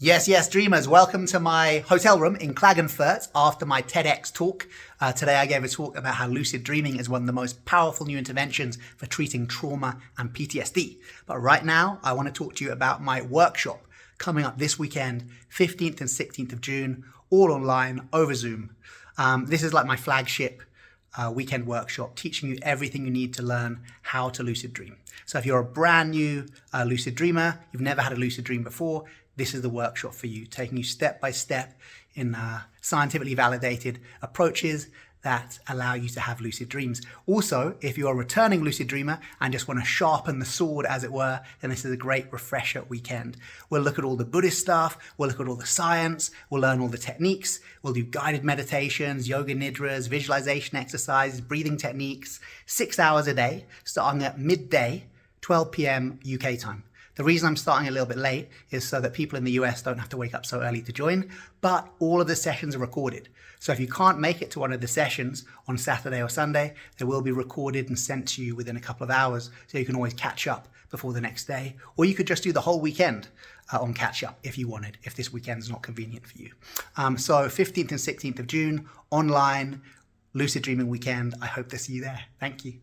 Yes, dreamers. Welcome to my hotel room in Klagenfurt after my TEDx talk. Today I gave a talk about how lucid dreaming is one of the most powerful new interventions for treating trauma and PTSD. But right now, I want to talk to you about my workshop coming up this weekend, 15th and 16th of June, all online over Zoom. This is like my flagship weekend workshop, teaching you everything you need to learn how to lucid dream. So if you're a brand new lucid dreamer, you've never had a lucid dream before, this is the workshop for you, taking you step by step in scientifically validated approaches that allow you to have lucid dreams. Also, if you're a returning lucid dreamer and just want to sharpen the sword, as it were, then this is a great refresher weekend. We'll look at all the Buddhist stuff, we'll look at all the science, we'll learn all the techniques, we'll do guided meditations, yoga nidras, visualization exercises, breathing techniques, 6 hours a day, starting at midday, 12 p.m. UK time. The reason I'm starting a little bit late is so that people in the US don't have to wake up so early to join, but all of the sessions are recorded. So if you can't make it to one of the sessions on Saturday or Sunday, they will be recorded and sent to you within a couple of hours, so you can always catch up before the next day. Or you could just do the whole weekend on catch up if you wanted, if this weekend is not convenient for you. So 15th and 16th of June, online, lucid dreaming weekend. I hope to see you there. Thank you.